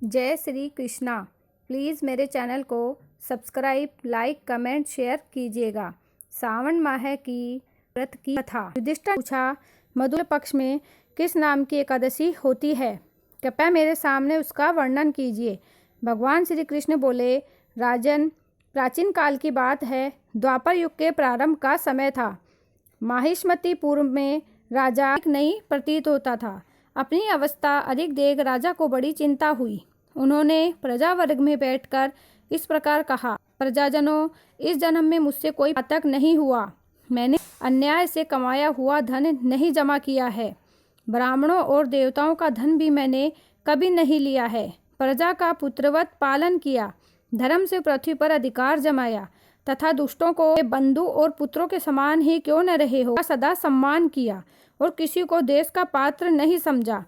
जय श्री कृष्णा। प्लीज़ मेरे चैनल को सब्सक्राइब, लाइक, कमेंट, शेयर कीजिएगा। सावन माह की व्रत की कथा। युधिष्ठिर ने पूछा, मधुर पक्ष में किस नाम की एकादशी होती है? कृपया मेरे सामने उसका वर्णन कीजिए। भगवान श्री कृष्ण बोले, राजन, प्राचीन काल की बात है। द्वापर युग के प्रारंभ का समय था। माहिष्मतीपुर में राजा नहीं प्रतीत होता था। अपनी अवस्था अधिक देख राजा को बड़ी चिंता हुई। उन्होंने प्रजा वर्ग में बैठकर इस प्रकार कहा, प्रजाजनों, इस जन्म में मुझसे कोई पातक नहीं हुआ। मैंने अन्याय से कमाया हुआ धन नहीं जमा किया है। ब्राह्मणों और देवताओं का धन भी मैंने कभी नहीं लिया है। प्रजा का पुत्रवत पालन किया, धर्म से पृथ्वी पर अधिकार जमाया तथा दुष्टों को बंधु और पुत्रों के समान ही क्यों न रहे हो, सदा सम्मान किया और किसी को देश का पात्र नहीं समझा।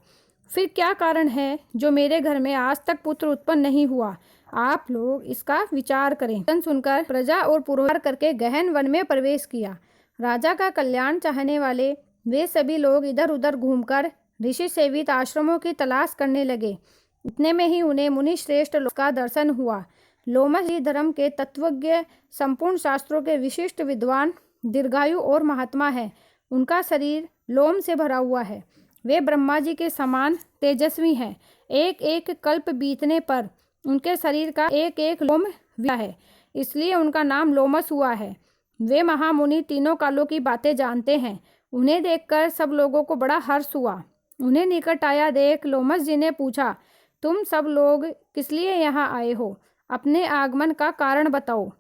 फिर क्या कारण है जो मेरे घर में आज तक पुत्र उत्पन्न नहीं हुआ? आप लोग इसका विचार करें। सुनकर प्रजा और पुरोहित करके गहन वन में प्रवेश किया। राजा का कल्याण चाहने वाले वे सभी लोग इधर उधर घूमकर ऋषि सेवित आश्रमों की तलाश करने लगे। इतने में ही उन्हें मुनि श्रेष्ठ का दर्शन हुआ। लोमश जी धर्म के तत्वज्ञ, संपूर्ण शास्त्रों के विशिष्ट विद्वान, दीर्घायु और महात्मा है। उनका शरीर लोम से भरा हुआ है। वे ब्रह्मा जी के समान तेजस्वी हैं। एक एक कल्प बीतने पर उनके शरीर का एक एक लोम विया है, इसलिए उनका नाम लोमस हुआ है। वे महामुनि तीनों कालों की बातें जानते हैं। उन्हें देखकर सब लोगों को बड़ा हर्ष हुआ। उन्हें निकट आया देख लोमस जी ने पूछा, तुम सब लोग किस लिए यहाँ आए हो? अपने आगमन का कारण बताओ।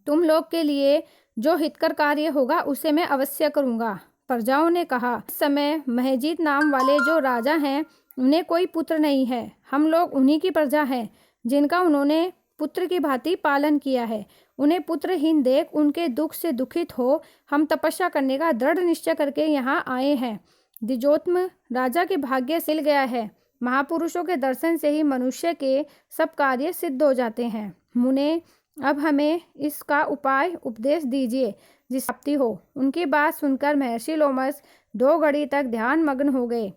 तुम लोग के लिए जो हितकर कार्य होगा उसे मैं अवश्य करूँगा। प्रजाओं ने कहा, इस समय महजीत नाम वाले जो राजा हैं उन्हें कोई पुत्र नहीं है। हम लोग उन्हीं की प्रजा हैं जिनका उन्होंने पुत्र की भांति पालन किया है। उन्हें पुत्रहीन देख उनके दुख से दुखित हो हम तपस्या करने का दृढ़ निश्चय करके यहाँ आए हैं। द्विजोत्तम राजा के भाग्य सिल गया है। महापुरुषों के दर्शन से ही मनुष्य के सब कार्य सिद्ध हो जाते हैं। मुने, अब हमें इसका उपाय उपदेश दीजिए जिस प्राप्ति हो। उनकी बात सुनकर महर्षि लोमस 2 घड़ी तक ध्यान मग्न हो गए।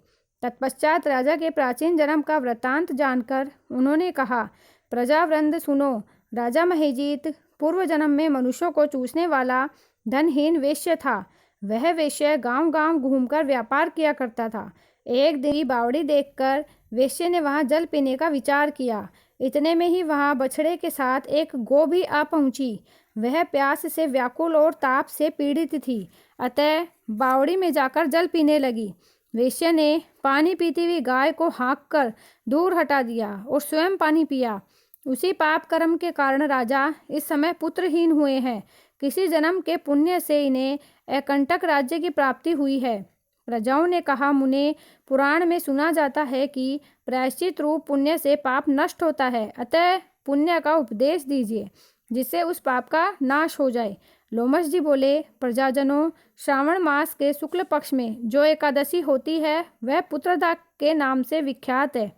तत्पश्चात राजा के प्राचीन जन्म का वृत्तांत जानकर उन्होंने कहा, प्रजावृंद सुनो। राजा महीजीत पूर्व जन्म में मनुष्यों को चूसने वाला धनहीन वेश्य था। वह वेश्य गांव गांव घूमकर व्यापार किया करता था। एक दिन बावड़ी देखकर वेश्य ने वहां जल पीने का विचार किया। इतने में ही वहां बछड़े के साथ एक गौ भी आ पहुंची। वह प्यास से व्याकुल और ताप से पीड़ित थी, अतः बावड़ी में जाकर जल पीने लगी। वेश्या ने पानी पीती हुई गाय को हाँककर दूर हटा दिया और स्वयं पानी पिया। उसी पाप कर्म के कारण राजा इस समय पुत्रहीन हुए हैं। किसी जन्म के पुण्य से इन्हें एकंटक राज्य की प्राप्ति हुई है। प्रजाओं ने कहा, मुने, पुराण में सुना जाता है कि प्रायश्चित रूप पुण्य से पाप नष्ट होता है, अतः पुण्य का उपदेश दीजिए जिससे उस पाप का नाश हो जाए। लोमस जी बोले, प्रजाजनों, श्रावण मास के शुक्ल पक्ष में जो एकादशी होती है वह पुत्रदा के नाम से विख्यात है।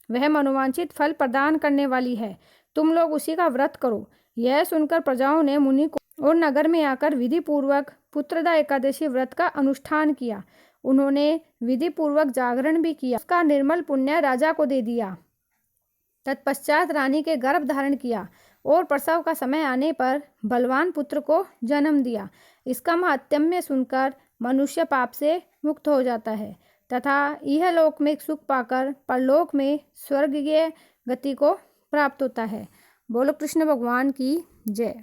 वह मनोवांछित फल प्रदान करने वाली है। तुम लोग उसी का व्रत करो। यह सुनकर प्रजाओं ने मुनि को और नगर में आकर विधि पूर्वक पुत्रदा एकादशी व्रत का अनुष्ठान किया। उन्होंने विधि पूर्वक जागरण भी किया। उसका निर्मल पुण्य राजा को दे दिया। तत्पश्चात रानी के गर्भ धारण किया और प्रसव का समय आने पर बलवान पुत्र को जन्म दिया। इसका महात्म्य सुनकर मनुष्य पाप से मुक्त हो जाता है तथा यह लोक में सुख पाकर परलोक में स्वर्गीय गति को प्राप्त होता है। बोलो कृष्ण भगवान की जय।